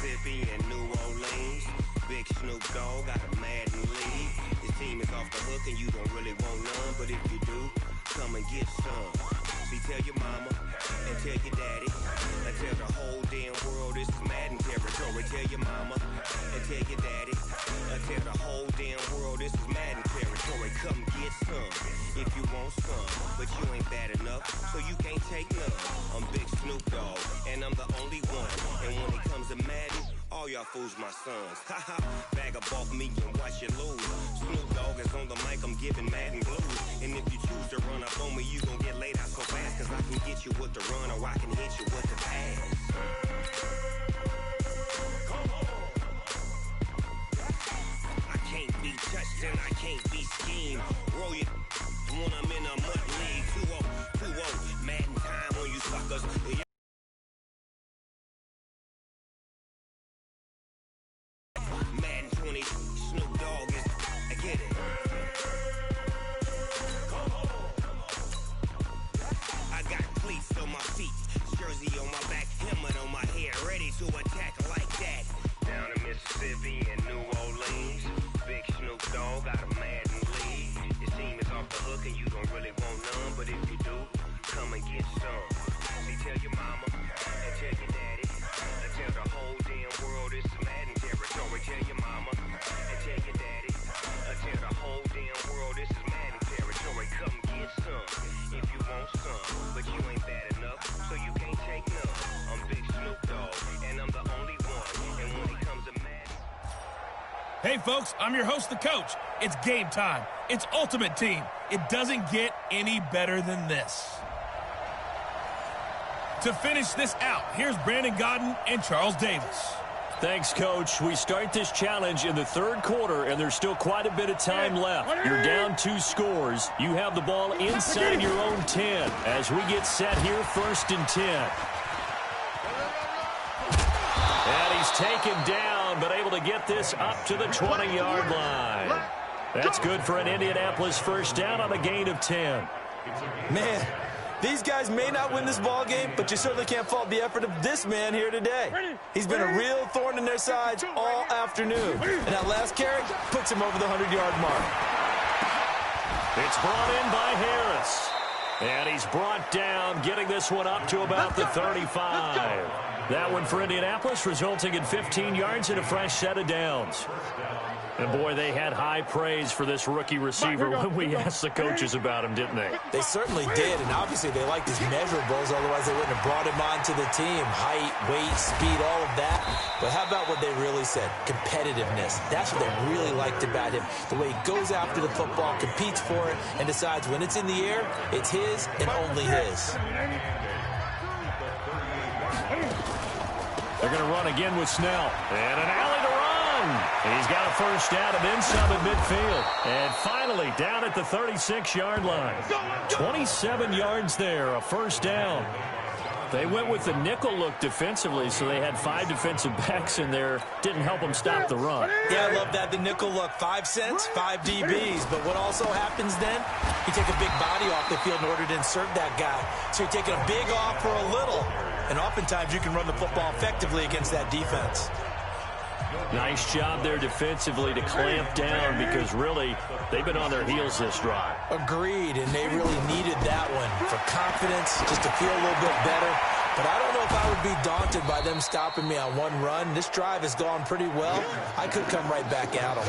Mississippi and New Orleans. Big Snoop Dogg got a Madden league. His team is off the hook and you don't really want none, but if you do, come and get some. See, tell your mama and tell your daddy and tell the whole damn world this is Madden territory. Tell your mama and tell your daddy and tell the whole damn world this is Madden territory. Come get some if you want some, but you ain't bad enough, so you can't take none. I'm Big Snoop Dogg and I'm the only one, and when it comes to Madden, all y'all fools my sons. Haha, bag up off me and watch you lose. Snoop Dogg is on the mic, I'm giving Madden blues. And if you choose to run up on me, you gon' get laid out so fast, cause I can get you with the run or I can hit you with the pass. Come on. I can't be touched and I can't be schemed. Roll you when I'm in a mud league. 2-0, Madden time on you suckers. Madden 20, Snoop Dogg is, I get it. Come on. I got cleats on my feet, jersey on my back, helmet on my head, ready to attack like that. Down in Mississippi and New Orleans, Big Snoop Dogg got a Madden league. His team is off the hook and you don't really want none, but if you do, come and get some. See, tell your mama and tell your daddy and tell the whole damn world this is Madden territory. Tell your mama and tell your daddy and tell the whole damn world this is Madden territory. Come get some if you want some, but you ain't bad enough, so you can't take none. I'm Big Snoop Dogg and I'm the only one, and when it comes to Madden. Hey folks, I'm your host, the coach. It's game time. It's Ultimate Team. It doesn't get any better than this. To finish this out, here's Brandon Godden and Charles Davis. Thanks, Coach. We start this challenge in the third quarter, and there's still quite a bit of time left. You're down 2 scores. You have the ball inside your own 10 as we get set here, 1st and 10. And he's taken down, but able to get this up to the 20-yard line. That's good for an Indianapolis first down on a gain of 10. Man, these guys may not win this ball game, but you certainly can't fault the effort of this man here today. He's been a real thorn in their sides all afternoon. And that last carry puts him over the 100-yard mark. It's brought in by Harris. And he's brought down, getting this one up to about the 35. That one for Indianapolis, resulting in 15 yards and a fresh set of downs. And, boy, they had high praise for this rookie receiver when we asked the coaches about him, didn't they? They certainly did, and obviously they liked his measurables, otherwise they wouldn't have brought him onto the team. Height, weight, speed, all of that. But how about what they really said? Competitiveness. That's what they really liked about him. The way he goes after the football, competes for it, and decides when it's in the air, it's his and only his. They're going to run again with Snell. And an alley to run. He's got a first down and then some at midfield. And finally down at the 36-yard line. 27 yards there, a first down. They went with the nickel look defensively, so they had 5 defensive backs in there. Didn't help them stop the run. Yeah, I love that. The nickel look, 5 cents, 5 DBs. But what also happens then, you take a big body off the field in order to insert that guy. So you're taking a big off for a little. And oftentimes you can run the football effectively against that defense. Nice job there defensively to clamp down because really they've been on their heels this drive. Agreed, and they really needed that one for confidence, just to feel a little bit better. But I don't know if I would be daunted by them stopping me on one run. This drive has gone pretty well. I could come right back at them.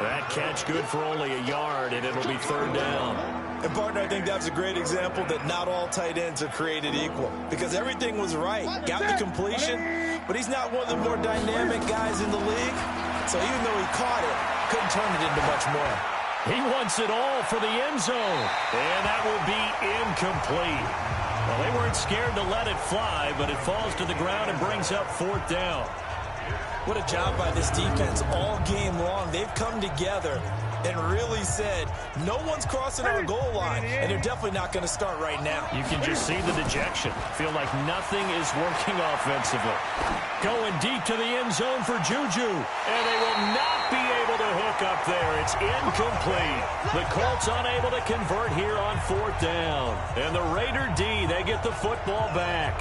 That catch good for only a yard, and it'll be 3rd down. And, partner, I think that's a great example that not all tight ends are created equal because everything was right. Got the completion, but he's not one of the more dynamic guys in the league. So even though he caught it, couldn't turn it into much more. He wants it all for the end zone, and that will be incomplete. Well, they weren't scared to let it fly, but it falls to the ground and brings up 4th down. What a job by this defense all game long. They've come together and really said, no one's crossing our goal line, and they're definitely not going to start right now. You can just see the dejection. Feel like nothing is working offensively. Going deep to the end zone for Juju, and they will not be able to hook up there. It's incomplete. The Colts unable to convert here on 4th down. And the Raider D, they get the football back.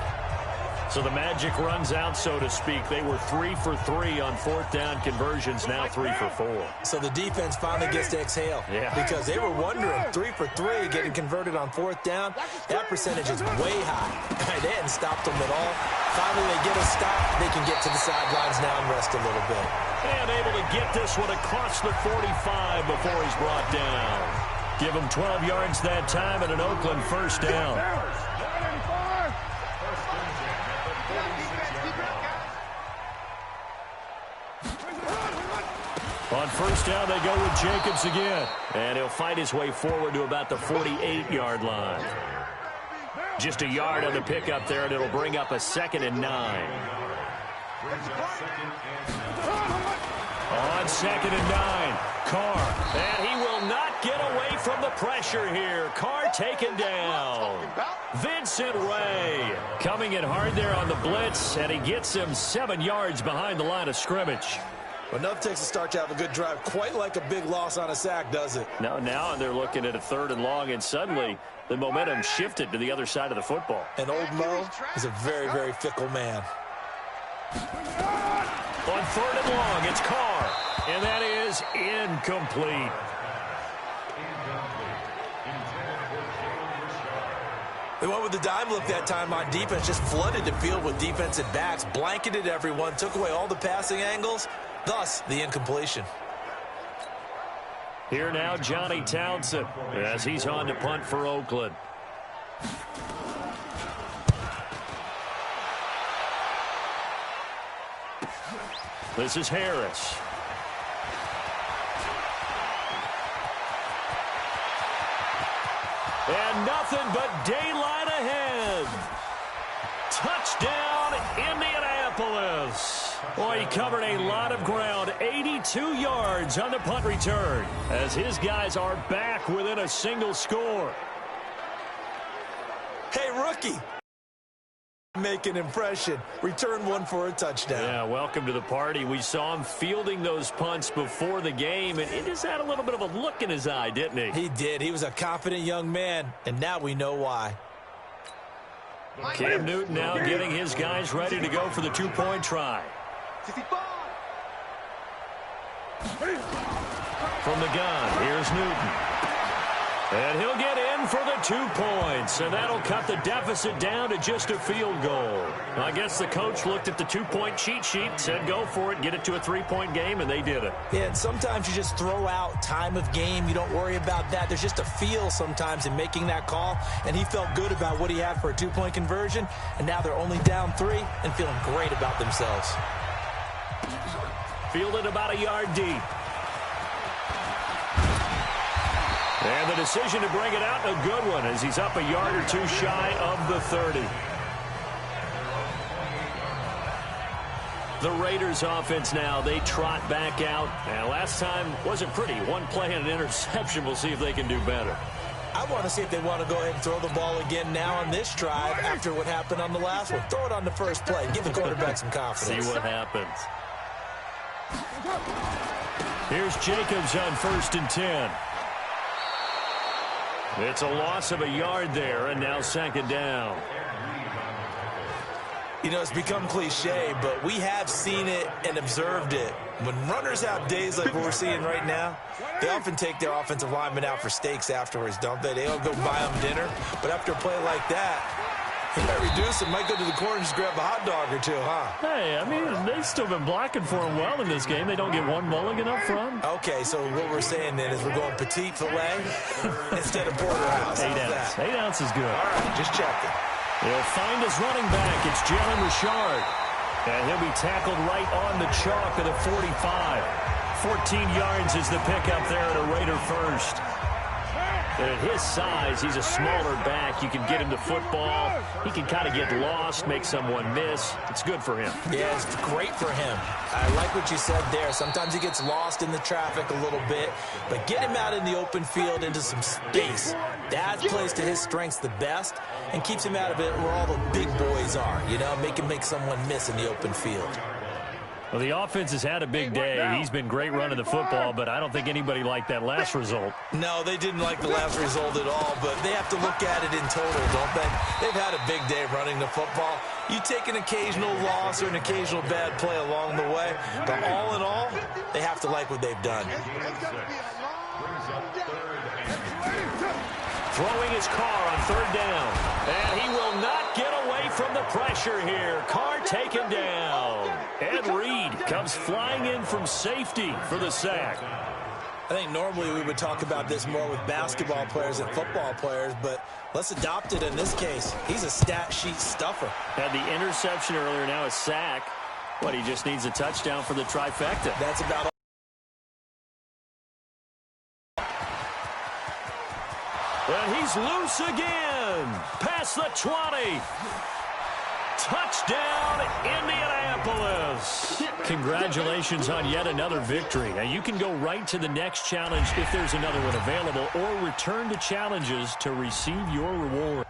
So the magic runs out, so to speak. They were 3 for 3 on fourth down conversions, now 3 for 4. So the defense finally gets to exhale. Yeah. Because they were wondering, 3 for 3 getting converted on fourth down. That percentage is way high. They hadn't stopped them at all. Finally, they get a stop. They can get to the sidelines now and rest a little bit. And able to get this one across the 45 before he's brought down. Give him 12 yards that time and an Oakland first down. On first down, they go with Jacobs again. And he'll fight his way forward to about the 48-yard line. Just a yard on the pickup there, and it'll bring up a 2nd and 9. On 2nd and 9, Carr. And he will not get away from the pressure here. Carr taken down. Vincent Ray coming in hard there on the blitz, and he gets him 7 yards behind the line of scrimmage. Enough takes a start to have a good drive. Quite like a big loss on a sack, does it? Now they're looking at a 3rd and long, and suddenly the momentum shifted to the other side of the football. And old Mo is a very, very fickle man. On 3rd and long, it's Carr, and that is incomplete. They went with the dime look that time on defense, just flooded the field with defensive backs, blanketed everyone, took away all the passing angles, thus the incompletion. Here now, Johnny Townsend, as he's on to punt for Oakland. This is Harris. And nothing but daylight ahead. Touchdown, Indianapolis. Boy, he covered a lot of ground, 82 yards on the punt return, as his guys are back within a single score. Hey, rookie. Make an impression. Return one for a touchdown. Yeah, welcome to the party. We saw him fielding those punts before the game, and it just had a little bit of a look in his eye, didn't he? He did. He was a confident young man, and now we know why. Cam Newton now getting his guys ready to go for the two-point try. From the gun, here's Newton. And he'll get in for the 2 points, and that'll cut the deficit down to just a field goal. I guess the coach looked at the 2-point cheat sheet, said go for it, get it to a 3-point game, and they did it. Yeah, and sometimes you just throw out time of game. You don't worry about that. There's just a feel sometimes in making that call, and he felt good about what he had for a 2-point conversion, and now they're only down 3 and feeling great about themselves. Fielded about a yard deep. And the decision to bring it out, a good one, as he's up a yard or 2 shy of the 30. The Raiders offense now, they trot back out. And last time wasn't pretty. 1 play and an interception. We'll see if they can do better. I want to see if they want to go ahead and throw the ball again now on this drive after what happened on the last one. Throw it on the first play. Give the quarterback some confidence. See what happens. Here's Jacobs on 1st and 10. It's a loss of a yard there, and now 2nd down. You know, it's become cliche, but we have seen it and observed it. When runners have days like what we're seeing right now, they often take their offensive linemen out for steaks afterwards, don't they? They don't go buy them dinner. But after a play like that, he might reduce it, might go to the corner and just grab a hot dog or 2, huh? Hey, I mean, they've still been blocking for him well in this game. They don't get 1 mulligan up front. Okay, so what we're saying then is we're going petite filet instead of porterhouse. 8 ounce. 8 ounce is good. All right, just checking. He'll find his running back. It's Jalen Richard. And he'll be tackled right on the chalk of the 45. 14 yards is the pickup there at a Raider first. And at his size, he's a smaller back. You can get him to football. He can kind of get lost, make someone miss. It's good for him. Yeah, it's great for him. I like what you said there. Sometimes he gets lost in the traffic a little bit, but get him out in the open field into some space. That plays to his strengths the best and keeps him out of it where all the big boys are, you know, make him make someone miss in the open field. Well, the offense has had a big day. He's been great running the football, but I don't think anybody liked that last result. No, they didn't like the last result at all, but they have to look at it in total, don't they? They've had a big day running the football. You take an occasional loss or an occasional bad play along the way, but all in all, they have to like what they've done. Throwing his car on third down. And he will not get away from the pressure here. Carr taken down. Ed Reed comes flying in from safety for the sack. I think normally we would talk about this more with basketball players and football players, but let's adopt it in this case. He's a stat sheet stuffer. Had the interception earlier, now a sack. But he just needs a touchdown for the trifecta. That's about all. And he's loose again. Past the 20. Touchdown, Indianapolis. Congratulations on yet another victory. Now, you can go right to the next challenge if there's another one available, or return to challenges to receive your reward.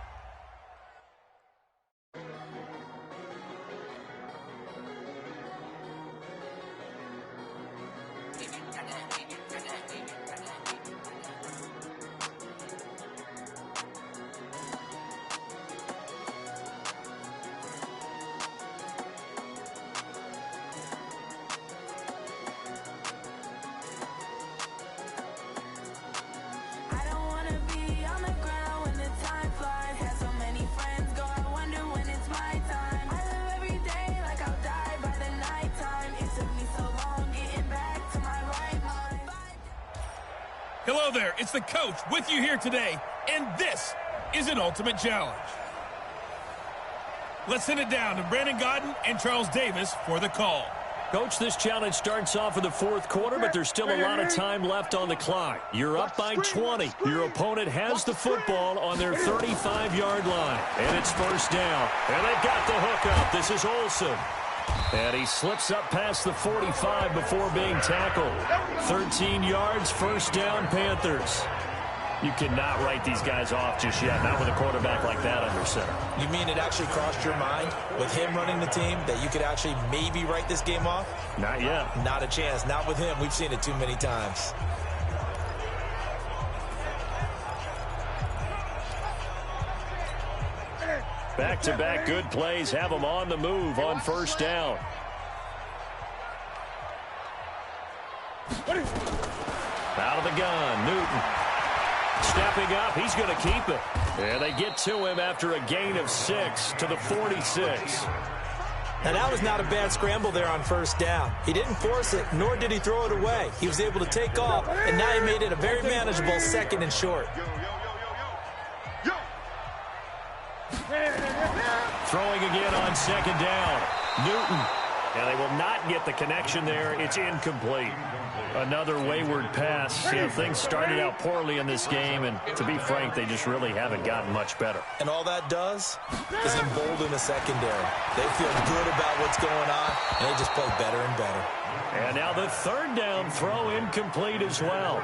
Hello there, it's the coach with you here today, and this is an ultimate challenge. Let's send it down to Brandon Godden and Charles Davis for the call. Coach, this challenge starts off in the fourth quarter, but there's still a lot of time left on the clock. You're up by 20. Your opponent has the football on their 35-yard line, and it's first down. And they've got the hook up. This is Olsen. And he slips up past the 45 before being tackled. 13 yards, first down, Panthers. You cannot write these guys off just yet, not with a quarterback like that under center. You mean it actually crossed your mind with him running the team that you could actually maybe write this game off? Not yet. Not a chance. Not with him. We've seen it too many times. Back-to-back good plays have them on the move on first down. Out of the gun, Newton. Stepping up, he's going to keep it. And they get to him after a gain of 6 to the 46. Now, that was not a bad scramble there on first down. He didn't force it, nor did he throw it away. He was able to take off, and now he made it a very manageable second and short. Throwing again on second down. Newton. And they will not get the connection there. It's incomplete. Another wayward pass. You know, things started out poorly in this game, and to be frank, they just really haven't gotten much better. And all that does is embolden the secondary. They feel good about what's going on, and they just play better and better. And now the third down throw incomplete as well.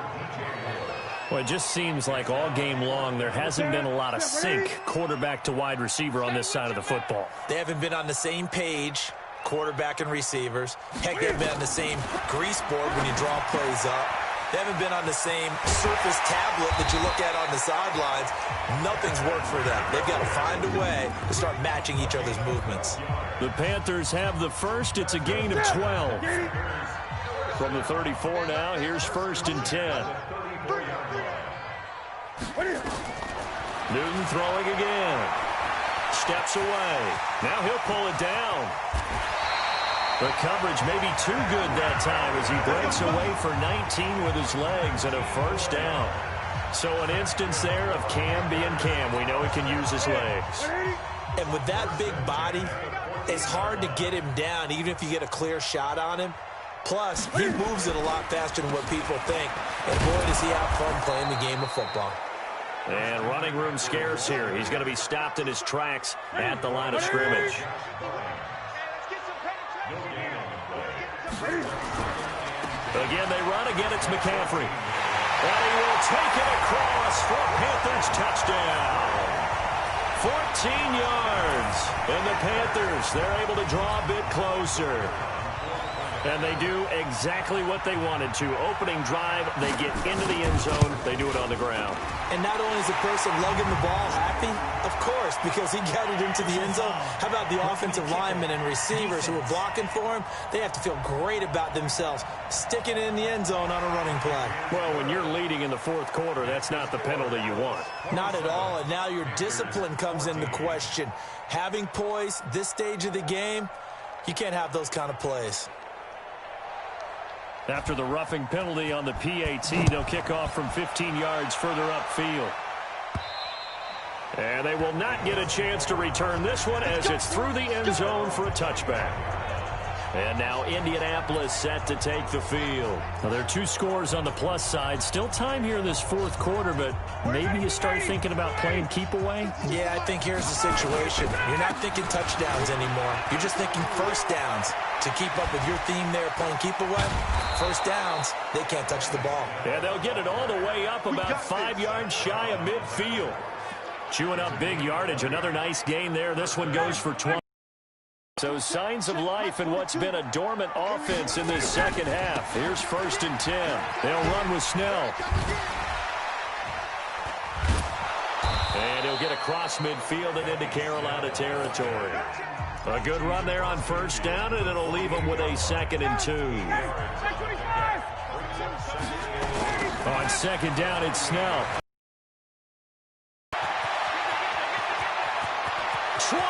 Well, it just seems like all game long there hasn't been a lot of sync quarterback to wide receiver on this side of the football. They haven't been on the same page, quarterback and receivers. Heck, they haven't been on the same grease board when you draw plays up. They haven't been on the same surface tablet that you look at on the sidelines. Nothing's worked for them. They've got to find a way to start matching each other's movements. The Panthers have the first. It's a gain of 12. From the 34 now, here's first and 10. Newton throwing again. Steps away. Now he'll pull it down. The coverage may be too good that time as he breaks away for 19 with his legs and a first down. So an instance there of Cam being Cam. We know he can use his legs. And with that big body, it's hard to get him down even if you get a clear shot on him. Plus, he moves it a lot faster than what people think. And boy, does he have fun playing the game of football. And running room scarce here. He's going to be stopped in his tracks at the line of scrimmage. Again, they run. Again, it's McCaffrey. And he will take it across for a Panthers touchdown. 14 yards. And the Panthers, they're able to draw a bit closer. And they do exactly what they wanted to. Opening drive, they get into the end zone. They do it on the ground. And not only is the person lugging the ball happy, of course, because he got it into the end zone. How about the offensive linemen and receivers who are blocking for him? They have to feel great about themselves, sticking it in the end zone on a running play. Well, when you're leading in the fourth quarter, that's not the penalty you want. Not at all, and now your discipline comes into question. Having poise this stage of the game, you can't have those kind of plays. After the roughing penalty on the PAT, they'll kick off from 15 yards further upfield. And they will not get a chance to return this one as it's through the end zone for a touchback. And now Indianapolis set to take the field. Now, there are 2 scores on the plus side. Still time here in this fourth quarter, but maybe you start thinking about playing keep away? Yeah, I think here's the situation. You're not thinking touchdowns anymore. You're just thinking first downs. To keep up with your theme there, playing keep away, first downs, they can't touch the ball. And they'll get it all the way up about 5 yards shy of midfield. Chewing up big yardage. Another nice gain there. This one goes for 20. So signs of life in what's been a dormant offense in this second half. Here's 1st and 10. They'll run with Snell. And he'll get across midfield and into Carolina territory. A good run there on 1st down, and it'll leave them with a 2nd and 2. On 2nd down, it's Snell. 20.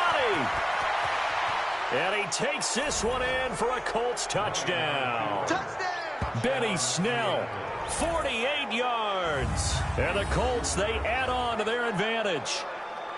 And he takes this one in for a Colts touchdown. Benny Snell, 48 yards. And the Colts, they add on to their advantage.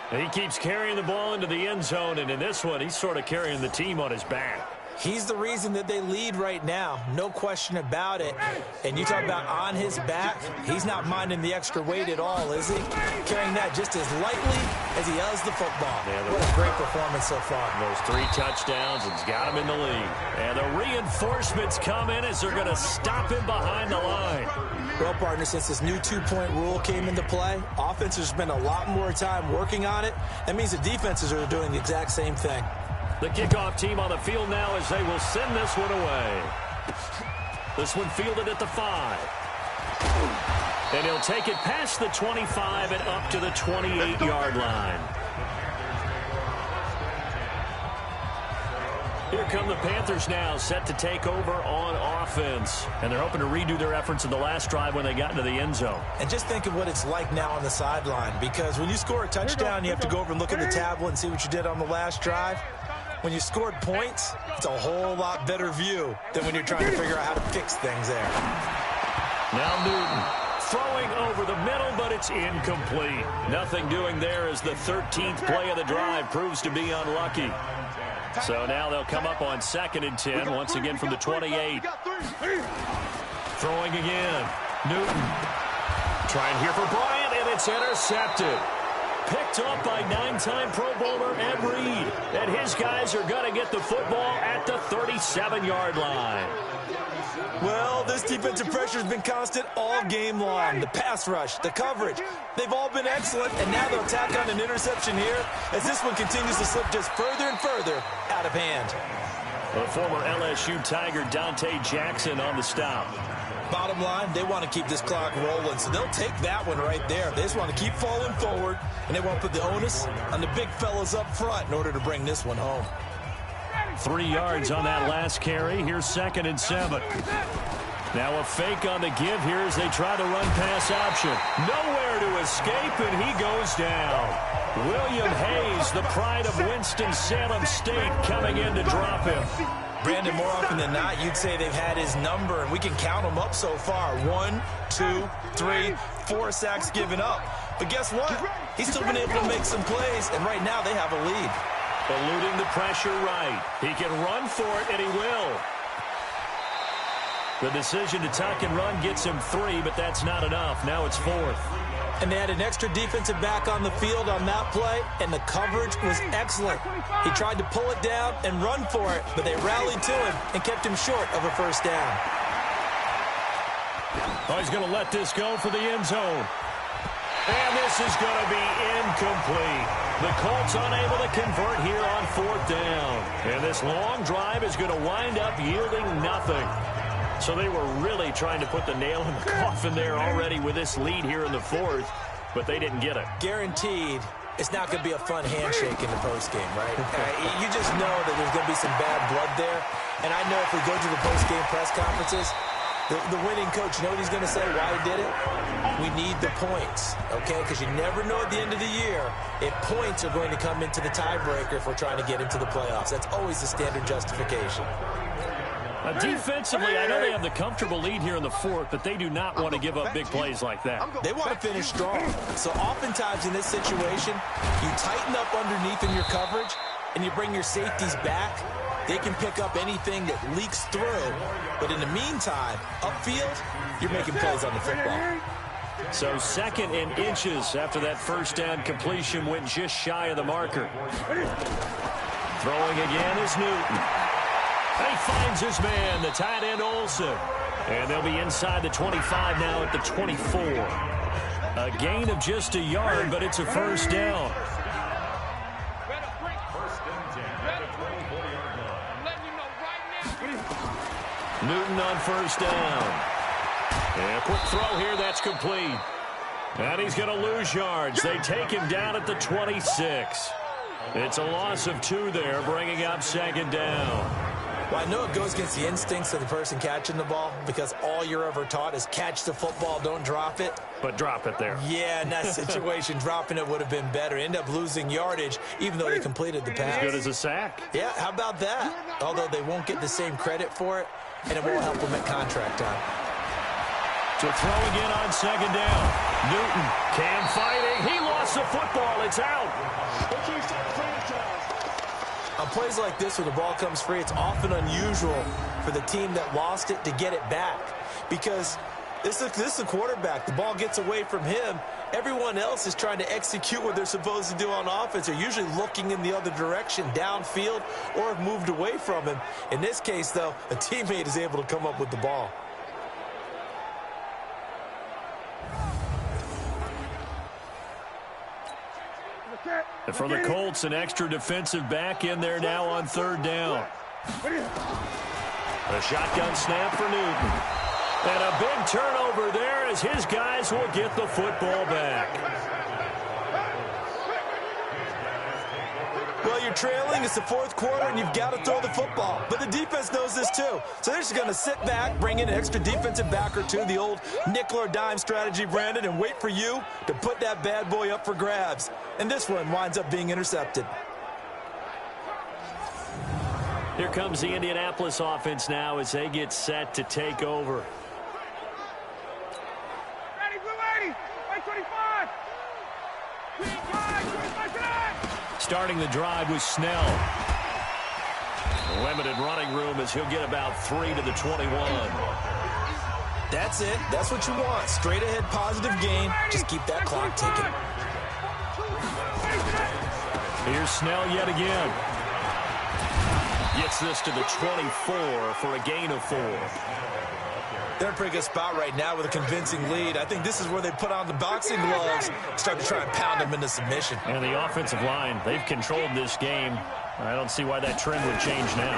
He keeps carrying the ball into the end zone, and in this one, he's sort of carrying the team on his back. He's the reason that they lead right now, no question about it. And you talk about on his back, he's not minding the extra weight at all, is he? Carrying that just as lightly as he does the football. Yeah, what a great performance so far. Those 3 touchdowns, it's got him in the lead. And the reinforcements come in as they're going to stop him behind the line. Well, partner, since this new 2-point rule came into play, offenses spend a lot more time working on it. That means the defenses are doing the exact same thing. The kickoff team on the field now as they will send this one away. This one fielded at the 5. And he'll take it past the 25 and up to the 28-yard line. Here come the Panthers now, set to take over on offense. And they're hoping to redo their efforts in the last drive when they got into the end zone. And just think of what it's like now on the sideline, because when you score a touchdown, you have to go over and look at the tablet and see what you did on the last drive. When you scored points, it's a whole lot better view than when you're trying to figure out how to fix things there. Now Newton throwing over the middle, but it's incomplete. Nothing doing there as the 13th play of the drive proves to be unlucky. So now they'll come up on 2nd and 10, once again from the 28. Throwing again. Newton trying here for Bryant, and it's intercepted. Picked up by 9-time Pro Bowler Ed Reed. And his guys are going to get the football at the 37-yard line. Well, this defensive pressure has been constant all game long. The pass rush, the coverage, they've all been excellent, and now they'll tack on an interception here as this one continues to slip just further and further out of hand. The former LSU Tiger Dante Jackson on the stop. Bottom line, they want to keep this clock rolling, so they'll take that one right there. They just want to keep falling forward, and they want to put the onus on the big fellas up front in order to bring this one home. 3 yards on that last carry. Here's 2nd and 7. Now a fake on the give here as they try the run pass option. Nowhere to escape, and he goes down. William Hayes, the pride of Winston-Salem State, coming in to drop him. Brandon, more often than not, you'd say they've had his number, and we can count them up so far. 1, 2, 3, 4 sacks given up. But guess what? He's still been able to make some plays, and right now they have a lead. Eluding the pressure right. He can run for it, and he will. The decision to tuck and run gets him 3, but that's not enough. Now it's 4th. And they had an extra defensive back on the field on that play, and the coverage was excellent. He tried to pull it down and run for it, but they rallied to him and kept him short of a first down. Oh, he's going to let this go for the end zone. And this is going to be incomplete. The Colts unable to convert here on 4th down. And this long drive is going to wind up yielding nothing. So they were really trying to put the nail in the coffin there already with this lead here in the 4th, but they didn't get it. Guaranteed, it's not going to be a fun handshake in the postgame, right? You just know that there's going to be some bad blood there. And I know if we go to the postgame press conferences, the winning coach, you know what he's going to say, why he did it? We need the points, okay? Because you never know at the end of the year if points are going to come into the tiebreaker if we're trying to get into the playoffs. That's always the standard justification. Defensively, I know they have the comfortable lead here in the 4th, but they do not want to give up big plays like that. They want to finish strong. So oftentimes in this situation, you tighten up underneath in your coverage, and you bring your safeties back. They can pick up anything that leaks through. But in the meantime, upfield, you're making plays on the football. So 2nd and inches after that first down completion went just shy of the marker. Throwing again is Newton. And he finds his man, the tight end Olsen. And they'll be inside the 25 now at the 24. A gain of just a yard, but it's a first down. Newton on first down. And a quick throw here, that's complete. And he's going to lose yards. They take him down at the 26. It's a loss of 2 there, bringing up 2nd down. Well, I know it goes against the instincts of the person catching the ball because all you're ever taught is catch the football, don't drop it. But drop it there. Yeah, in that situation, dropping it would have been better. End up losing yardage, even though they completed the pass. As good as a sack. Yeah, how about that? Although they won't get the same credit for it, and it won't help them at contract time. To throw again on 2nd down. Newton, Cam fighting. He lost the football. It's out. On plays like this where the ball comes free, it's often unusual for the team that lost it to get it back because this is a quarterback. The ball gets away from him. Everyone else is trying to execute what they're supposed to do on offense. They're usually looking in the other direction, downfield, or have moved away from him. In this case, though, a teammate is able to come up with the ball. And for the Colts, an extra defensive back in there now on 3rd down. A shotgun snap for Newton. And a big turnover there as his guys will get the football back. Well, you're trailing. It's the 4th quarter, and you've got to throw the football. But the defense knows this, too. So they're just going to sit back, bring in an extra defensive back or two, the old nickel or dime strategy, Brandon, and wait for you to put that bad boy up for grabs. And this one winds up being intercepted. Here comes the Indianapolis offense now as they get set to take over. Ready, blue 80, 25. Starting the drive with Snell. Limited running room as he'll get about 3 to the 21. That's it. That's what you want. Straight ahead positive gain. Just keep that clock ticking. Here's Snell yet again. Gets this to the 24 for a gain of 4. They're in a pretty good spot right now with a convincing lead. I think this is where they put on the boxing gloves, start to try and pound them into submission. And the offensive line, they've controlled this game. I don't see why that trend would change now.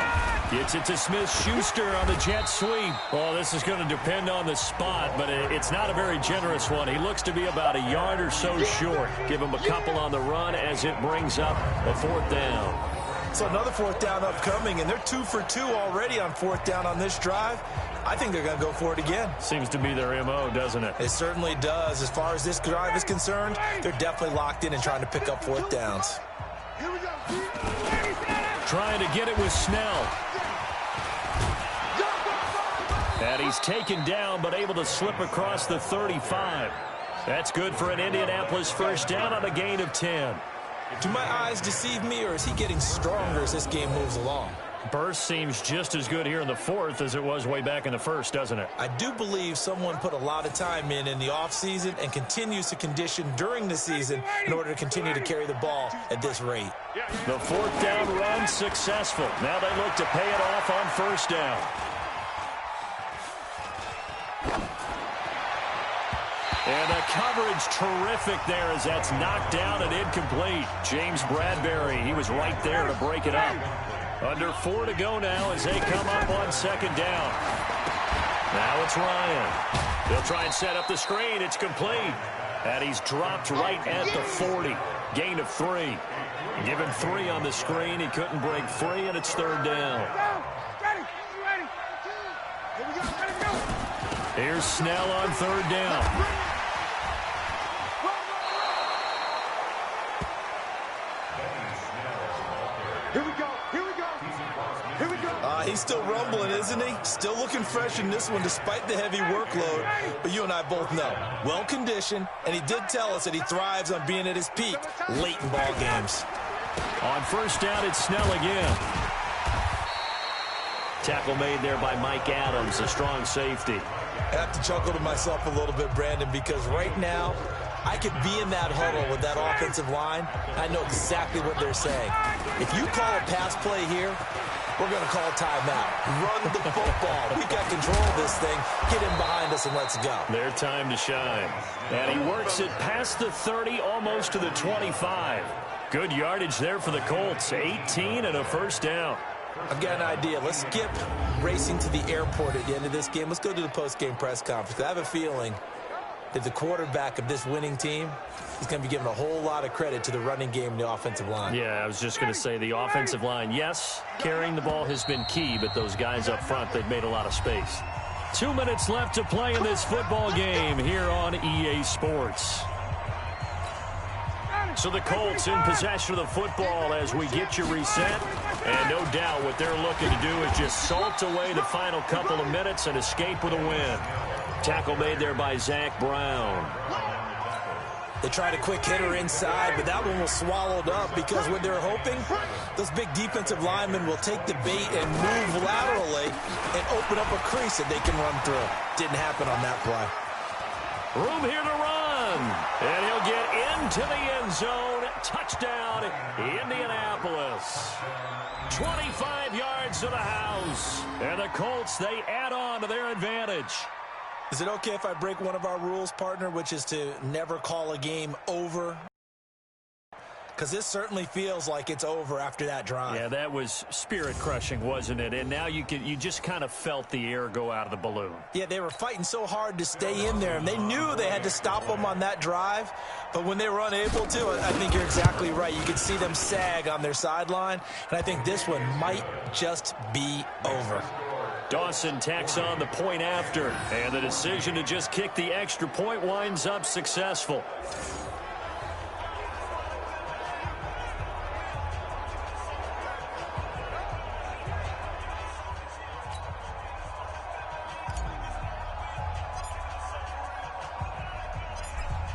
Gets it to Smith-Schuster on the jet sweep. Well, this is going to depend on the spot, but it's not a very generous one. He looks to be about a yard or so short. Give him a couple on the run as it brings up a 4th down. So another 4th down upcoming, and they're 2 for 2 already on 4th down on this drive. I think they're going to go for it again. Seems to be their MO, doesn't it? It certainly does. As far as this drive is concerned, they're definitely locked in and trying to pick up 4th downs. Trying to get it with Snell. And he's taken down, but able to slip across the 35. That's good for an Indianapolis first down on a gain of 10. Do my eyes deceive me, or is he getting stronger as this game moves along? Burst seems just as good here in the 4th as it was way back in the 1st, doesn't it? I do believe someone put a lot of time in the offseason and continues to condition during the season in order to continue to carry the ball at this rate. The 4th down run successful. Now they look to pay it off on first down. And the coverage terrific there as that's knocked down and incomplete. James Bradbury, he was right there to break it up. Under 4 to go now as they come up on second down. Now it's Ryan. He'll try and set up the screen. It's complete. And he's dropped right at the 40. Gain of 3. Give him 3 on the screen. He couldn't break free, and it's third down. Here's Snell on third down. He's still rumbling, isn't he? Still looking fresh in this one despite the heavy workload. But you and I both know, well-conditioned, and he did tell us that he thrives on being at his peak late in ball games. On first down, it's Snell again. Tackle made there by Mike Adams, a strong safety. I have to chuckle to myself a little bit, Brandon, because right now I could be in that huddle with that offensive line. I know exactly what they're saying. If you call a pass play here, we're going to call timeout. Run the football. We've got control of this thing. Get in behind us and let's go. Their time to shine. And he works it past the 30, almost to the 25. Good yardage there for the Colts. 18 and a first down. I've got an idea. Let's skip racing to the airport at the end of this game. Let's go to the post-game press conference. I have a feeling that the quarterback of this winning team is going to be given a whole lot of credit to the running game and the offensive line. Yeah, I was just going to say the offensive line, yes, carrying the ball has been key, but those guys up front, they've made a lot of space. 2 minutes left to play in this football game here on EA Sports. So the Colts in possession of the football as we get you reset. And no doubt what they're looking to do is just salt away the final couple of minutes and escape with a win. Tackle made there by Zach Brown. They tried a quick hitter inside, but that one was swallowed up because what they're hoping, those big defensive linemen will take the bait and move laterally and open up a crease that they can run through. Didn't happen on that play. Room here to run. And he'll get into the end zone. Touchdown, Indianapolis. 25 yards to the house. And the Colts, they add on to their advantage. Is it okay if I break one of our rules, partner, which is to never call a game over? Because this certainly feels like it's over after that drive. Yeah, that was spirit-crushing, wasn't it? And now you just kind of felt the air go out of the balloon. Yeah, they were fighting so hard to stay in there, and they knew they had to stop them on that drive. But when they were unable to, I think you're exactly right. You could see them sag on their sideline, and I think this one might just be over. Dawson tacks on the point after, and the decision to just kick the extra point winds up successful.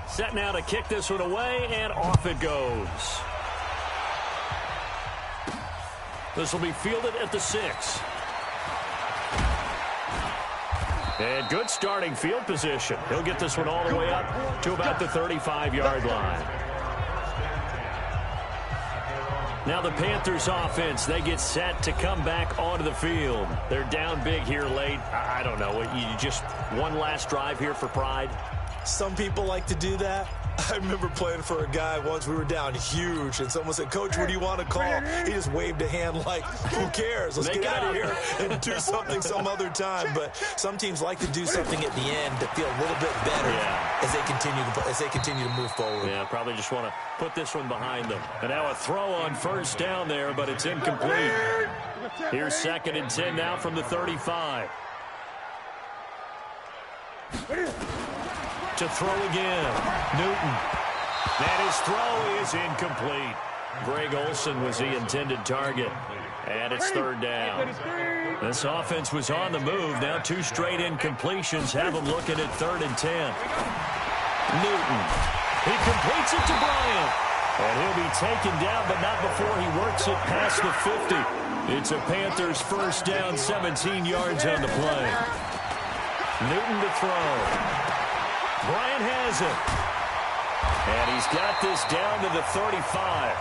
Set now to kick this one away, and off it goes. This will be fielded at the 6. And good starting field position. He'll get this one all the way up to about the 35-yard line. Now the Panthers offense, they get set to come back onto the field. They're down big here late. I don't know. You just one last drive here for pride? Some people like to do that. I remember playing for a guy once. We were down huge, and someone said, "Coach, what do you want to call?" He just waved a hand like, who cares? Let's get out of here and do something some other time. But some teams like to do something at the end to feel a little bit better as they continue to move forward. Yeah, probably just want to put this one behind them. And now a throw on first down there, but it's incomplete. Here's 2nd and 10 now from the 35. To throw again, Newton. And his throw is incomplete. Greg Olsen was the intended target. And it's 3rd down. This offense was on the move. Now 2 straight incompletions have them looking at 3rd and 10. Newton. He completes it to Bryant. And he'll be taken down, but not before he works it past the 50. It's a Panthers first down, 17 yards on the play. Newton to throw. Bryant has it. And he's got this down to the 35.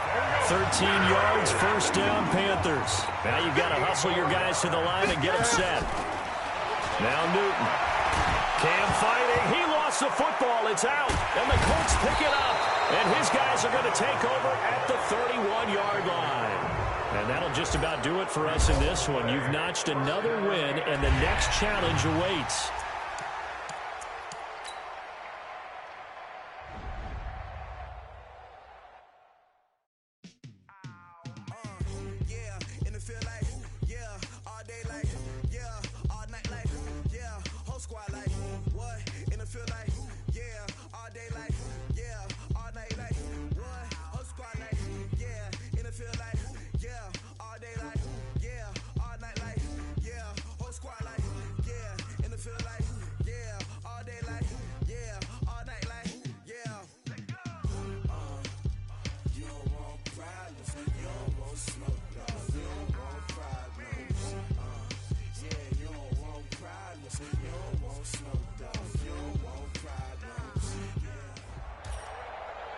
13 yards, first down, Panthers. Now you've got to hustle your guys to the line and get them set. Now Newton. Cam fighting. He lost the football. It's out, and the Colts pick it up. And his guys are going to take over at the 31-yard line. And that'll just about do it for us in this one. You've notched another win, and the next challenge awaits.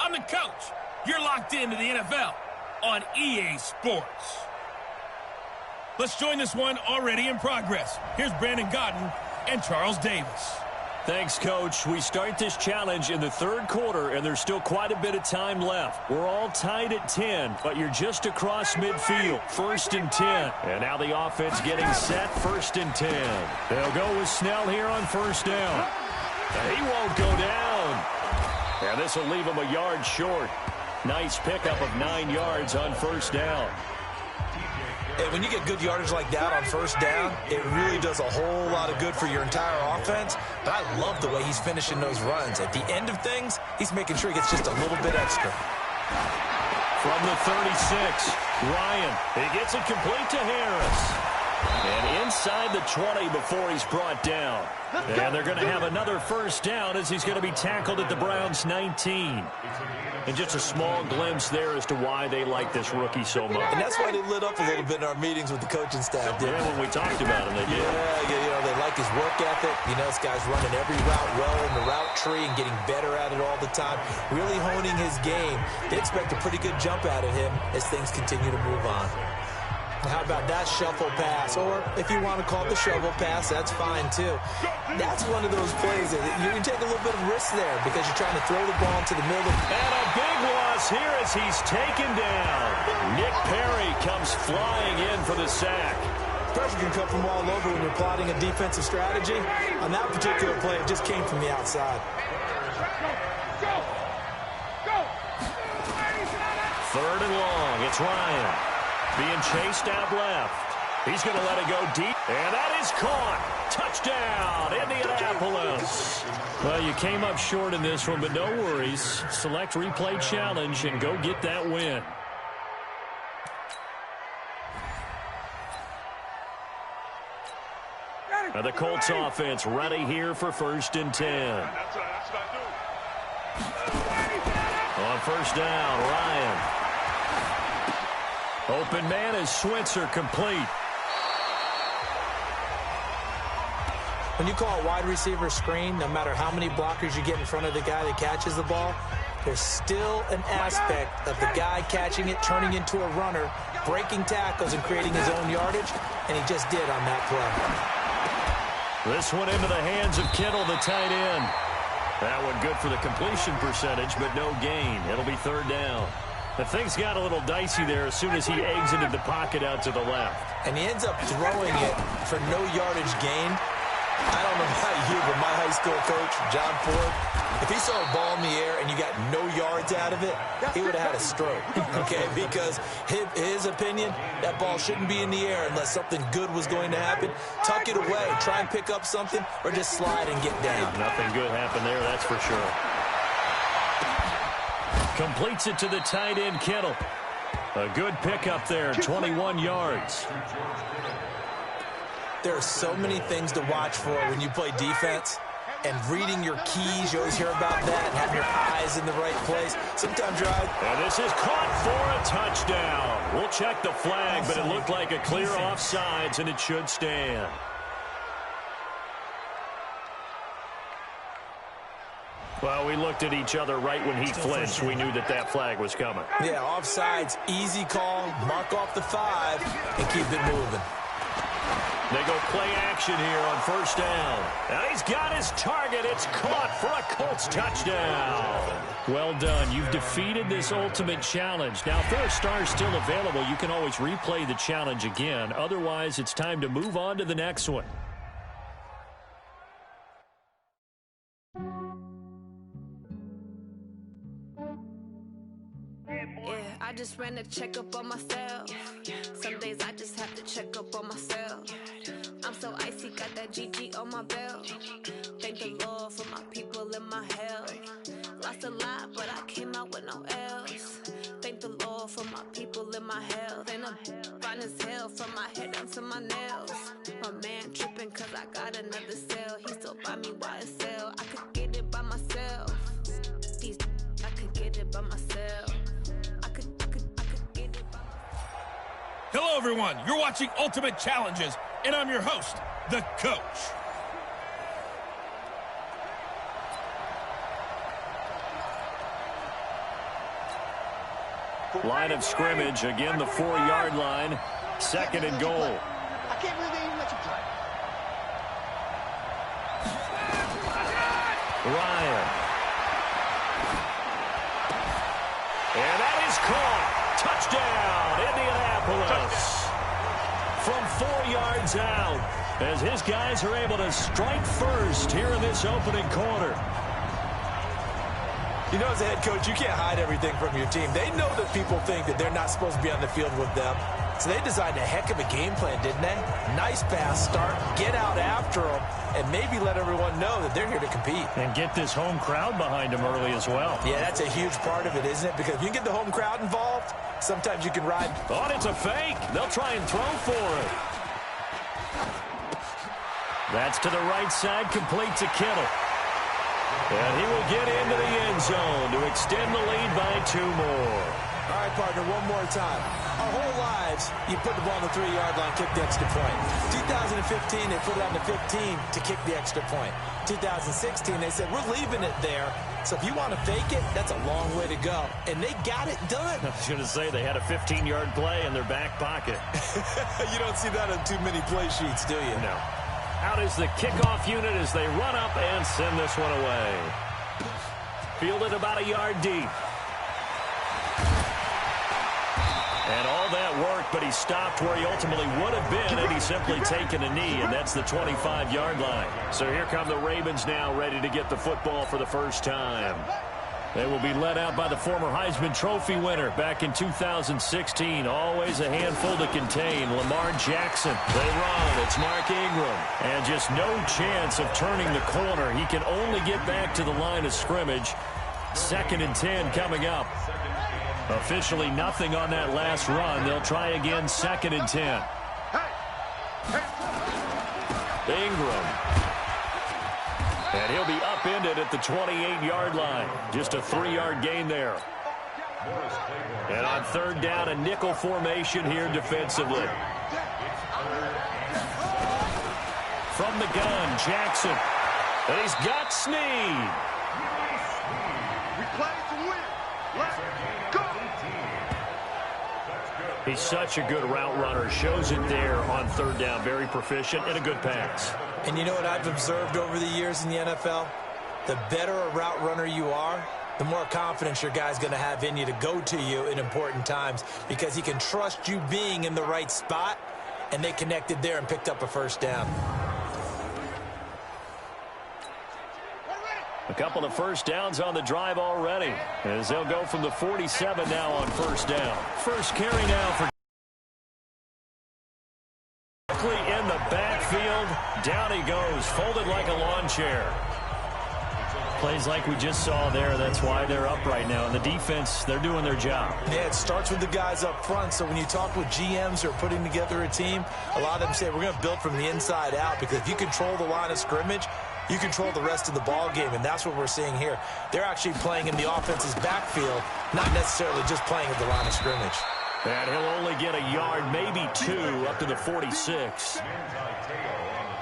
I'm the coach. You're locked into the NFL on EA Sports. Let's join this one already in progress. Here's Brandon Godden and Charles Davis. Thanks, Coach. We start this challenge in the third quarter, and there's still quite a bit of time left. We're all tied at 10, but you're just across midfield. 1st and 10. And now the offense getting set. 1st and 10. They'll go with Snell here on 1st down. He won't go down. And this will leave him a yard short. Nice pickup of 9 yards on 1st down. And when you get good yardage like that on 1st down, it really does a whole lot of good for your entire offense. But I love the way he's finishing those runs. At the end of things, he's making sure he gets just a little bit extra. From the 36, Ryan. He gets it complete to Harris. And inside the 20 before he's brought down. And they're going to have another 1st down as he's going to be tackled at the Browns' 19. And just a small glimpse there as to why they like this rookie so much. And that's why they lit up a little bit in our meetings with the coaching staff. Yeah, when we talked about him, they did. Yeah, they like his work ethic. You know, this guy's running every route well in the route tree and getting better at it all the time. Really honing his game. They expect a pretty good jump out of him as things continue to move on. How about that shuffle pass? Or if you want to call it the shovel pass, that's fine too. That's one of those plays that you can take a little bit of risk there because you're trying to throw the ball into the middle. And a big loss here as he's taken down. Nick Perry comes flying in for the sack. Pressure can come from all over when you're plotting a defensive strategy. On that particular play, it just came from the outside. 3rd and long. It's Ryan. Being chased out left. He's going to let it go deep. And that is caught. Touchdown, Indianapolis. Well, you came up short in this one, but no worries. Select replay challenge and go get that win. Now the Colts offense ready here for 1st and 10. On 1st down, Ryan. Open man is Switzer, complete. When you call a wide receiver screen, no matter how many blockers you get in front of the guy that catches the ball, there's still an aspect of the guy catching it, turning into a runner, breaking tackles and creating his own yardage, and he just did on that play. This one into the hands of Kittle, the tight end. That one good for the completion percentage, but no gain. It'll be 3rd down. The things got a little dicey there as soon as he exited the pocket out to the left. And he ends up throwing it for no yardage gain. I don't know about you, but my high school coach, John Ford, if he saw a ball in the air and you got no yards out of it, he would have had a stroke, okay? Because his opinion, that ball shouldn't be in the air unless something good was going to happen. Tuck it away, try and pick up something, or just slide and get down. Nothing good happened there, that's for sure. Completes it to the tight end, Kittle. A good pickup there, 21 yards. There are so many things to watch for when you play defense. And reading your keys, you always hear about that, and having your eyes in the right place. Sometimes your eyes... And this is caught for a touchdown. We'll check the flag, but it looked like a clear offsides, and it should stand. Well, we looked at each other right when he flinched. We knew that that flag was coming. Yeah, offsides, easy call, mark off the 5, and keep it moving. They go play action here on first down. And he's got his target. It's caught for a Colts touchdown. Well done. You've defeated this ultimate challenge. Now, if there are stars still available, you can always replay the challenge again. Otherwise, it's time to move on to the next one. I just ran a checkup on myself. Some days I just have to check up on myself. I'm so icy, got that GG on my belt. Thank the Lord for my people and my health. Lost a lot, but I came out with no else. Thank the Lord for my people and my health. And I'm fine as hell from my head down to my nails. My man tripping cause I got another cell. He still buy me YSL. I could get it by myself. I could get it by myself. Hello, everyone. You're watching Ultimate Challenges, and I'm your host, the Coach. Line of scrimmage, again the 4-yard line. Second and goal. I can't believe they even let you play. Ryan. And that is caught. Touchdown, Indianapolis. From 4 yards out, as his guys are able to strike first here in this opening quarter. You know, as a head coach, you can't hide everything from your team. They know that people think that they're not supposed to be on the field with them. So they designed a heck of a game plan, didn't they? Nice pass start, get out after them, and maybe let everyone know that they're here to compete. And get this home crowd behind them early as well. Yeah, that's a huge part of it, isn't it? Because if you can get the home crowd involved, sometimes you can ride. Oh, it's a fake. They'll try and throw for it. That's to the right side, complete to Kittle. And he will get into the end zone to extend the lead by 2 more. All right, partner, one more time. Our whole lives, you put the ball on the 3-yard line, kick the extra point. 2015, they put it on the 15 to kick the extra point. 2016, they said, we're leaving it there. So if you want to fake it, that's a long way to go. And they got it done. I was going to say, they had a 15-yard play in their back pocket. You don't see that on too many play sheets, do you? No. Out is the kickoff unit as they run up and send this one away. Fielded about a yard deep. And all that worked, but he stopped where he ultimately would have been had he simply taken a knee, and that's the 25-yard line. So here come the Ravens now, ready to get the football for the first time. They will be led out by the former Heisman Trophy winner back in 2016. Always a handful to contain. Lamar Jackson. They run. It's Mark Ingram. And just no chance of turning the corner. He can only get back to the line of scrimmage. 2nd and 10 coming up. Officially nothing on that last run. They'll try again, 2nd and 10. Ingram. And he'll be upended at the 28-yard line. Just a 3-yard gain there. And on 3rd down, a nickel formation here defensively. From the gun, Jackson. And he's got Snead. We play to win. Let's go. He's such a good route runner. Shows it there on 3rd down. Very proficient and a good pass. And you know what I've observed over the years in the NFL? The better a route runner you are, the more confidence your guy's going to have in you to go to you in important times because he can trust you being in the right spot, and they connected there and picked up a 1st down. A couple of 1st downs on the drive already as they'll go from the 47 now on 1st down. First carry now for in the backfield. Down he goes, folded like a lawn chair. Plays like we just saw there. That's why they're up right now. And the defense, they're doing their job. Yeah, it starts with the guys up front. So when you talk with GMs who are putting together a team, a lot of them say we're going to build from the inside out because if you control the line of scrimmage, you control the rest of the ball game, and that's what we're seeing here. They're actually playing in the offense's backfield, not necessarily just playing at the line of scrimmage. And he'll only get a yard, maybe 2, up to the 46.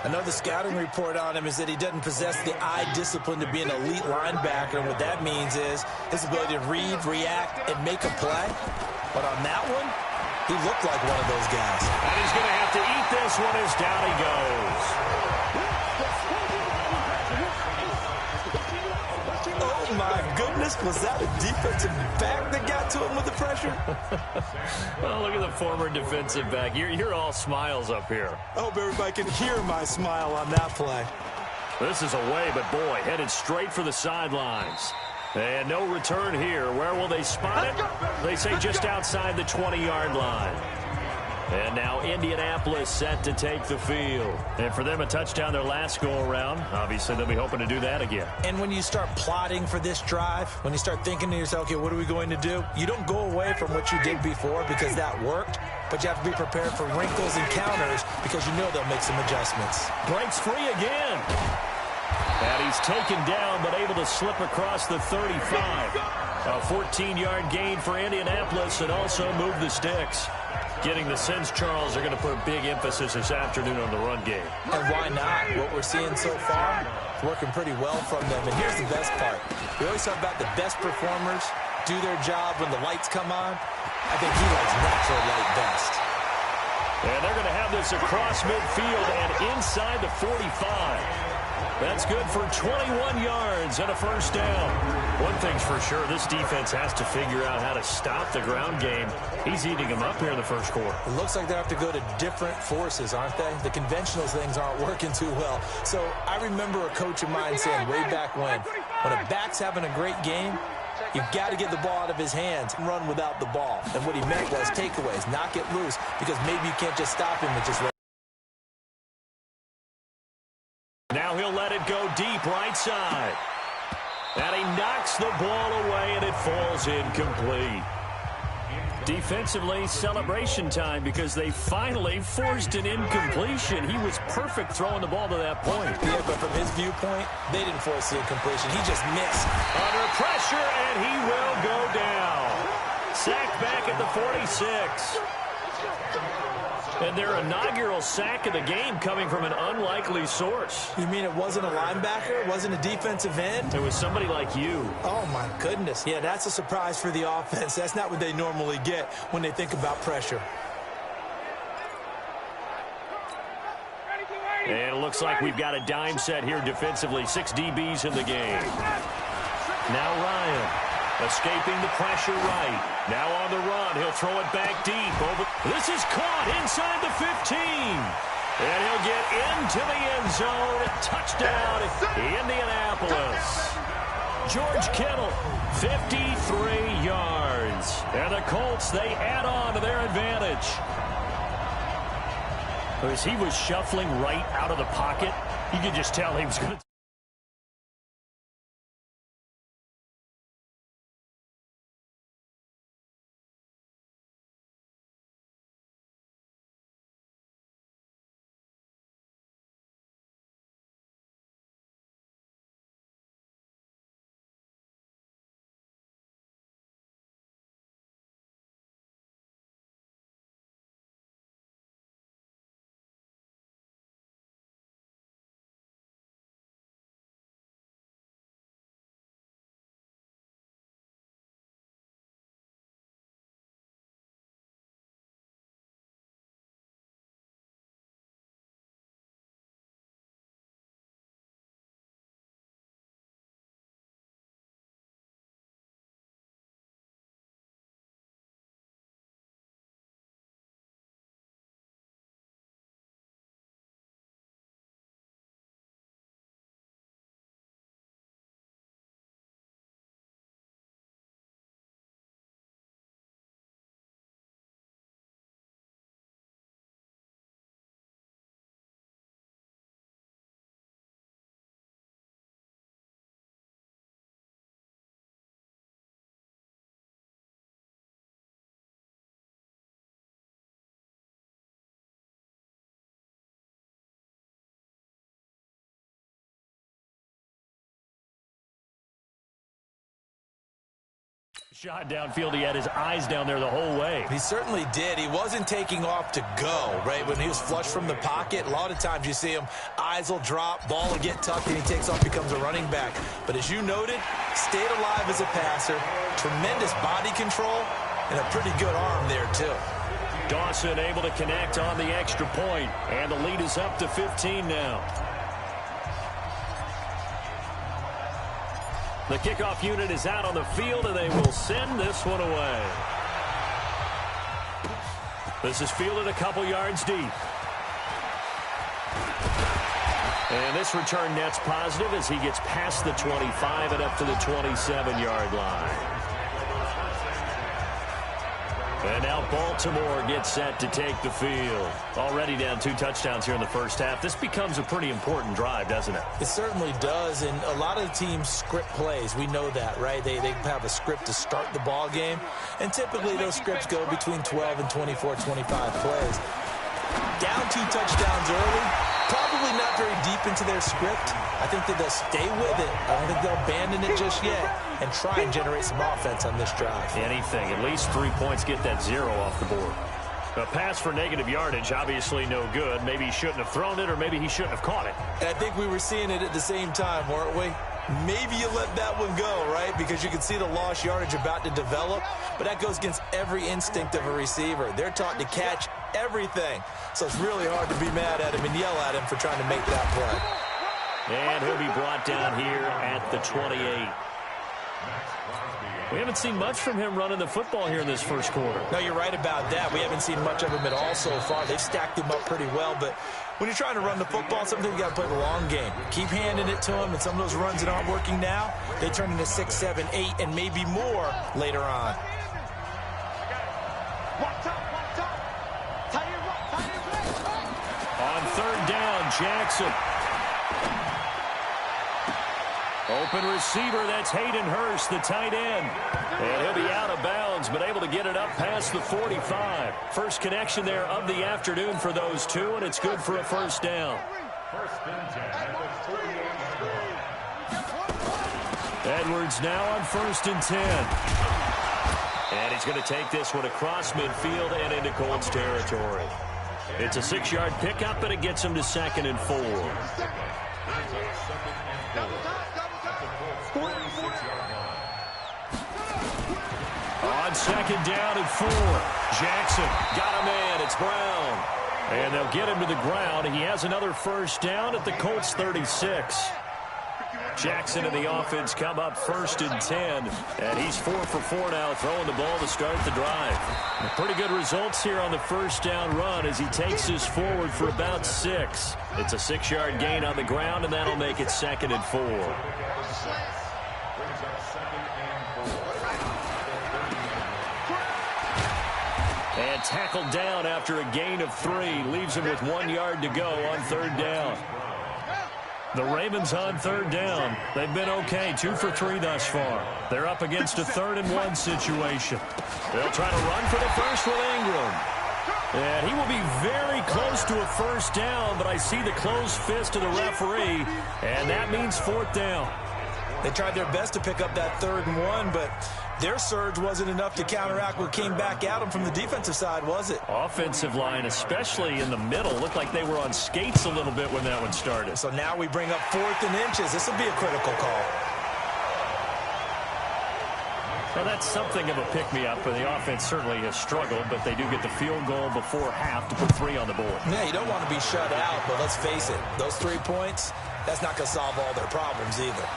Another scouting report on him is that he doesn't possess the eye discipline to be an elite linebacker, and what that means is his ability to read, react, and make a play. But on that one, He looked like one of those guys. And he's going to have to eat this one as down he goes. Oh, my goodness. Was that a defensive back that got to him with the pressure? Oh, look at the former defensive back. You're all smiles up here. I hope everybody can hear my smile on that play. This is away, but boy, headed straight for the sidelines. And no return here. Where will they spot it? They say just outside the 20-yard line. And now Indianapolis set to take the field. And for them, a touchdown their last go-around. Obviously, they'll be hoping to do that again. And when you start plotting for this drive, when you start thinking to yourself, okay, what are we going to do? You don't go away from what you did before because that worked, but you have to be prepared for wrinkles and counters because you know they'll make some adjustments. Breaks free again. And he's taken down, but able to slip across the 35. A 14-yard gain for Indianapolis and also move the sticks. Getting the sense, Charles, are going to put a big emphasis this afternoon on the run game. And why not? What we're seeing so far is working pretty well from them. And here's the best part. We always talk about the best performers do their job when the lights come on. I think he likes natural light best. And they're going to have this across midfield and inside the 45. That's good for 21 yards and a first down. One thing's for sure, this defense has to figure out how to stop the ground game. He's eating them up here in the first quarter. It looks like they have to go to different forces, aren't they? The conventional things aren't working too well. So I remember a coach of mine saying way back when a back's having a great game, you've got to get the ball out of his hands and run without the ball. And what he meant was takeaways, not get loose, because maybe you can't just stop him and just run. Now he'll let it go deep right side. And he knocks the ball away, and it falls incomplete. Defensively, celebration time because they finally forced an incompletion. He was perfect throwing the ball to that point. Yeah, but from his viewpoint, they didn't force the incompletion. He just missed. Under pressure, and he will go down. Sacked back at the 46. And their inaugural sack of the game coming from an unlikely source. You mean it wasn't a linebacker? It wasn't a defensive end? It was somebody like you. Oh, my goodness. Yeah, that's a surprise for the offense. That's not what they normally get when they think about pressure. And it looks like we've got a dime set here defensively. 6 DBs in the game. Now Ryan. Escaping the pressure right. Now on the run. He'll throw it back deep. This is caught inside the 15. And he'll get into the end zone. Touchdown, Indianapolis. George Kittle, 53 yards. And the Colts, they add on to their advantage. As he was shuffling right out of the pocket, you could just tell he was going to... Shot downfield. He had his eyes down there the whole way. He certainly did. He wasn't taking off to go, right? When he was flush from the pocket, a lot of times you see him, eyes will drop, ball will get tucked, and he takes off, becomes a running back. But as you noted, stayed alive as a passer, tremendous body control, and a pretty good arm there, too. Dawson able to connect on the extra point, and the lead is up to 15 now. The kickoff unit is out on the field, and they will send this one away. This is fielded a couple yards deep. And this return net's positive as he gets past the 25 and up to the 27-yard line. And now Baltimore gets set to take the field. Already down 2 touchdowns here in the first half. This becomes a pretty important drive, doesn't it? It certainly does, and a lot of teams script plays. We know that, right? They have a script to start the ball game, and typically those scripts go between 12 and 24, 25 plays. Down 2 touchdowns early, probably not very deep into their script. I think that they'll stay with it. I don't think they'll abandon it just yet and try and generate some offense on this drive. Anything. At least 3 points, get that 0 off the board. A pass for negative yardage, obviously no good. Maybe he shouldn't have thrown it, or maybe he shouldn't have caught it. And I think we were seeing it at the same time, weren't we? Maybe you let that one go, right? Because you can see the lost yardage about to develop. But that goes against every instinct of a receiver. They're taught to catch everything. So it's really hard to be mad at him and yell at him for trying to make that play. And he'll be brought down here at the 28. We haven't seen much from him running the football here in this first quarter. No, you're right about that. We haven't seen much of him at all so far. They've stacked him up pretty well, but when you're trying to run the football, sometimes you got to play the long game. Keep handing it to him, and some of those runs that aren't working now, they turn into 6, 7, 8, and maybe more later on. On third down, Jackson. Open receiver, that's Hayden Hurst, the tight end. And he'll be out of bounds, but able to get it up past the 45. First connection there of the afternoon for those two, and it's good for a first down. Edwards now on 1st and 10. And he's going to take this one across midfield and into Colts territory. It's a 6-yard pickup, but it gets him to 2nd and 4. On 2nd down and 4. Jackson got a man. It's Brown. And they'll get him to the ground. He has another first down at the Colts 36. Jackson and the offense come up 1st and 10. And he's 4 for 4 now, throwing the ball to start the drive. Pretty good results here on the first down run as he takes this forward for about 6. It's a 6-yard gain on the ground, and that'll make it 2nd and 4. And tackled down after a gain of 3. Leaves him with 1 yard to go on 3rd down. The Ravens on 3rd down. They've been okay, 2 for 3 thus far. They're up against a 3rd and 1 situation. They'll try to run for the first with Ingram. And he will be very close to a first down, but I see the closed fist of the referee, and that means 4th down. They tried their best to pick up that 3rd and 1, but their surge wasn't enough to counteract what came back at them from the defensive side, was it? Offensive line, especially in the middle, looked like they were on skates a little bit when that one started. So now we bring up 4th and inches. This will be a critical call. Well, that's something of a pick-me-up, but the offense certainly has struggled, but they do get the field goal before half to put 3 on the board. Yeah, you don't want to be shut out, but let's face it, those 3 points, that's not going to solve all their problems either.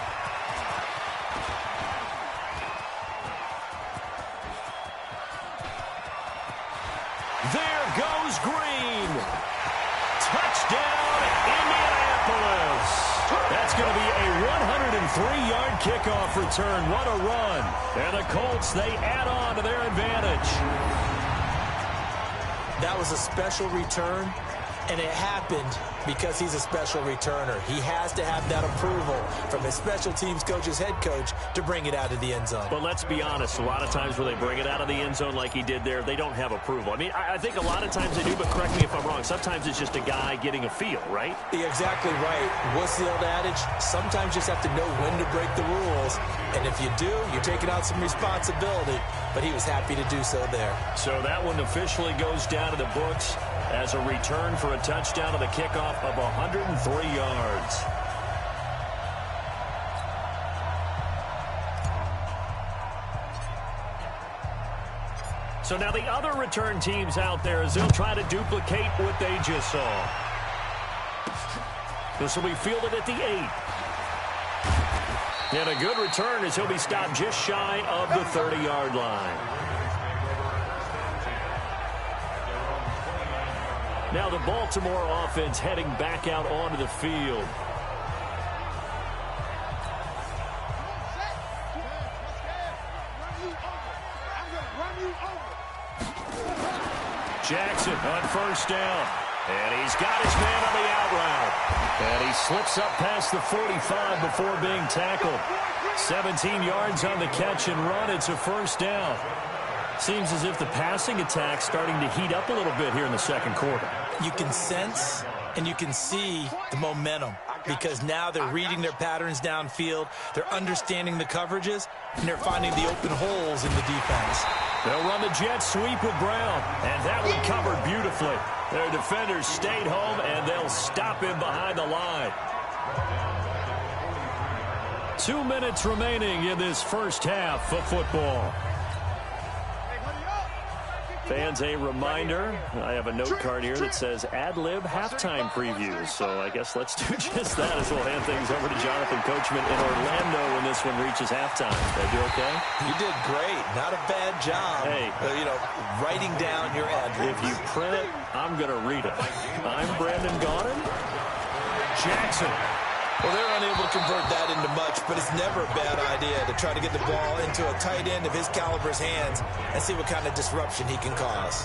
There goes Green. Touchdown, Indianapolis. That's going to be a 103-yard kickoff return. What a run. And the Colts, they add on to their advantage. That was a special return, and it happened because he's a special returner. He has to have that approval from his special teams coach's head coach to bring it out of the end zone. But let's be honest, a lot of times when they bring it out of the end zone like he did there, they don't have approval. I mean, I think a lot of times they do, but correct me if I'm wrong. Sometimes it's just a guy getting a feel, right? You're exactly right. What's the old adage? Sometimes you just have to know when to break the rules. And if you do, you're taking out some responsibility. But he was happy to do so there. So that one officially goes down to the books as a return for a touchdown on the kickoff of 103 yards. So now the other return teams out there as they'll try to duplicate what they just saw. This will be fielded at the 8. And a good return as he'll be stopped just shy of the 30-yard line. Now the Baltimore offense heading back out onto the field. Jackson on first down. And he's got his man on the out route. And he slips up past the 45 before being tackled. 17 yards on the catch and run. It's a first down. Seems as if the passing attack's starting to heat up a little bit here in the second quarter. You can sense and you can see the momentum because now they're reading their patterns downfield. They're understanding the coverages, and they're finding the open holes in the defense. They'll run the jet sweep with Brown, and that one covered beautifully. Their defenders stayed home, and they'll stop him behind the line. 2 minutes remaining in this first half of football. Fans, a reminder, I have a note card here that says ad-lib halftime previews. So I guess let's do just that as we'll hand things over to Jonathan Coachman in Orlando when this one reaches halftime. Did I do okay? You did great. Not a bad job. Hey. Writing down your ad-libs. If you print it, I'm going to read it. I'm Brandon Gaudin. Jackson. Well, they're unable to convert that into much, but it's never a bad idea to try to get the ball into a tight end of his caliber's hands and see what kind of disruption he can cause.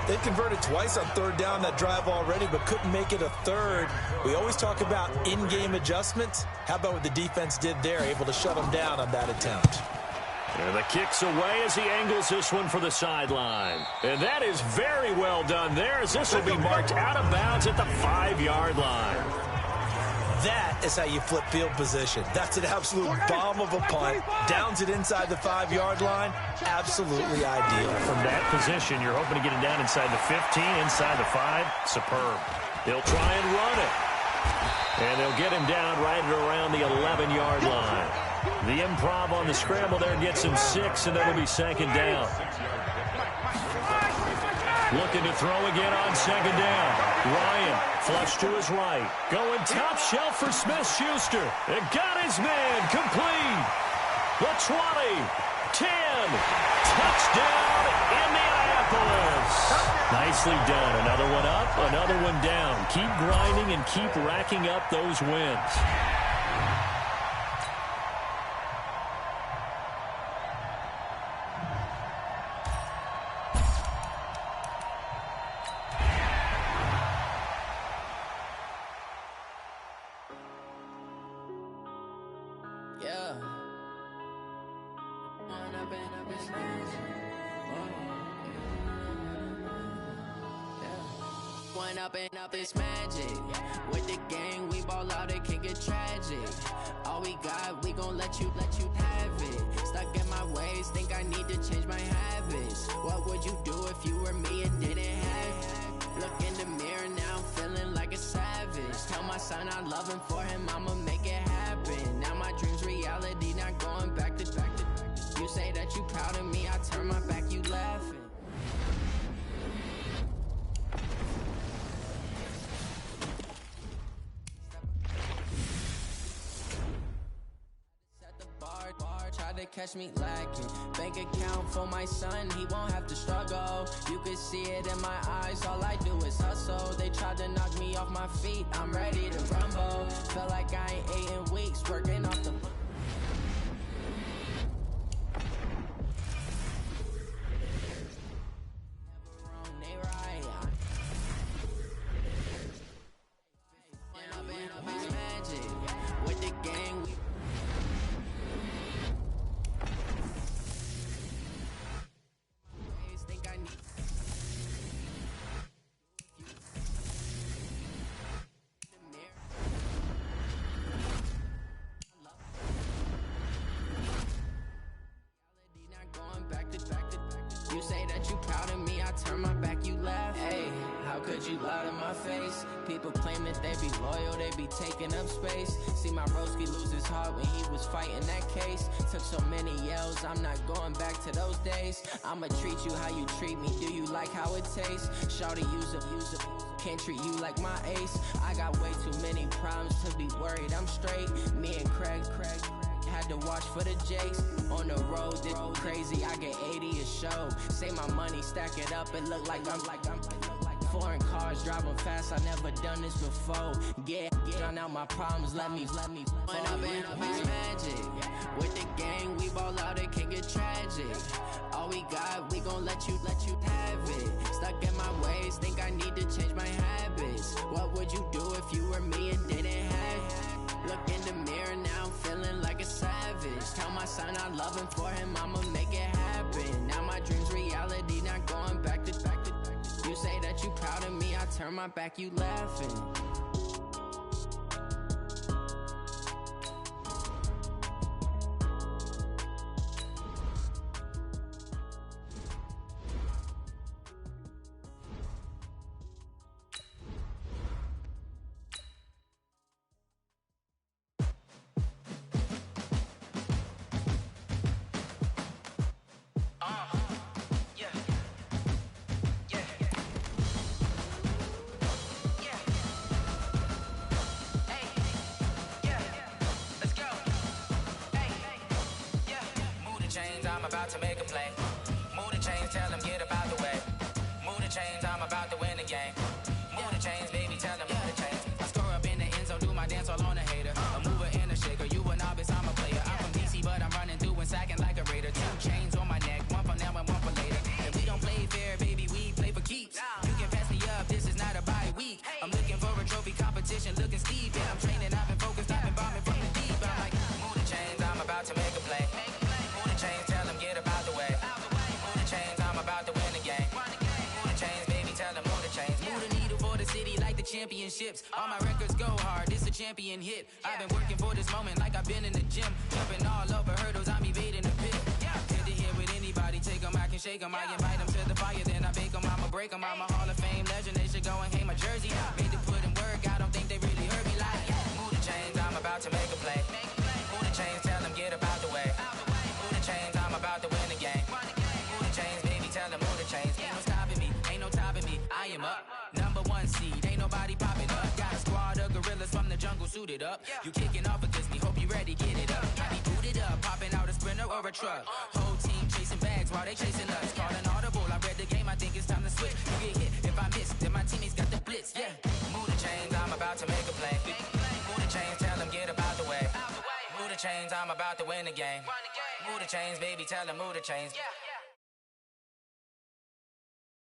They converted twice on third down that drive already, but couldn't make it a third. We always talk about in-game adjustments. How about what the defense did there, able to shut them down on that attempt? And the kick's away as he angles this one for the sideline. And that is very well done there as this will be marked out of bounds at the 5-yard line. That is how you flip field position. That's an absolute bomb of a punt. Downs it inside the 5-yard line. Absolutely ideal. From that position, you're hoping to get it down inside the 15, inside the 5. Superb. They'll try and run it. And they'll get him down right around the 11-yard line. The improv on the scramble there gets him 6, and it'll be second down. Looking to throw again on second down. Ryan, flush to his right. Going top shelf for Smith-Schuster. And got his man complete. The 20, 10. Touchdown, Indianapolis. Nicely done. Another one up, another one down. Keep grinding and keep racking up those wins. Up is magic. With the gang, we ball out, it can get tragic. All we got, we gon' let you have it. Stuck in my ways, think I need to change my habits. What would you do if you were me and didn't have it? Look in the mirror now, I'm feeling like a savage. Tell my son I love him, for him I'ma make it happen. Now my dream's reality, not going back to. You say that you proud of me, I turn my back, you laughing. To catch me lacking. Bank account for my son, he won't have to struggle. You can see it in my eyes, all I do is hustle. They tried to knock me off my feet, I'm ready to rumble. Feel like I ain't ate in weeks, working off the out in my face. People claim that they be loyal, they be taking up space. See my broski lose his heart when he was fighting that case. Took so many yells, I'm not going back to those days. I'ma treat you how you treat me, do you like how it tastes? Shawty, use up, can't treat you like my ace. I got way too many problems to be worried, I'm straight. Me and Craig had to watch for the Jakes. On the road, this crazy, I get 80 a show. Say my money, stack it up, it look like I'm foreign cars, driving fast, I never done this before. Get drown out my problems, let me When I've been magic. With the gang, we ball out, it can get tragic. All we got, we gon' let you have it. Stuck in my ways, think I need to change my habits. What would you do if you were me and didn't have it? Look in the mirror, now I'm feeling like a savage. Tell my son I love him, for him I'ma make it happen. Now my dream's reality, not going back to. You say that you proud of me, I turn my back, you laughing. I'm about to make a play. Move the chains, tell them get up out the way. Move the chains, I'm about to win the game. Move the chains, baby, tell them move the chains. I score up in the end zone, do my dance all on a hater. A mover and a shaker, you a novice, I'm a player. I'm from DC, but I'm running through and sacking like a raider. 2 chains on my neck, one for now and one for later. And we don't play fair, baby, we play for keeps. You can pass me up, this is not a bye week. I'm looking for a trophy competition, looking steep. Yeah, I'm training, I've been focused, I've been bombing from the deep. I'm like, move the chains, I'm about to make a play. Move the chains, tell them get up out the way. Move the chains, I'm about to win the game. Move the chains, baby, tell them move the chains. Move the needle for the city like the championships. All my records go hard, this a champion hit. I've been working for this moment like I've been in the gym. Jumping all over hurdles, I'm evading the pit. Head to head with anybody, take them, I can shake them. I invite them to the fire, then I bake them, I'ma break them. I'm a Hall of Fame legend, they should go and hang my jersey. Made to put in work, I don't think they really heard me like, move the chains, I'm about to make a play. Move the chains, tell them get up out the way. Move the chains, I'm about to win the game. Move the chains, baby, tell them move the chains. Ain't no stopping me, ain't no topping me, I am up. Number 1 seed, ain't nobody popping up. Got a squad of gorillas from the jungle suited up. You kicking off against me, hope you ready, get it up. I be booted up, popping out a Sprinter or a truck. Whole team chasing bags while they chasing us. Calling audible, I read the game, I think it's time to switch. You get hit if I miss, then my teammates got the blitz, yeah. Move the chains, I'm about to make a play. Move the chains, tell them get up out the way. Move the chains, I'm about to win the game. Move the chains, baby, tell them move the chains.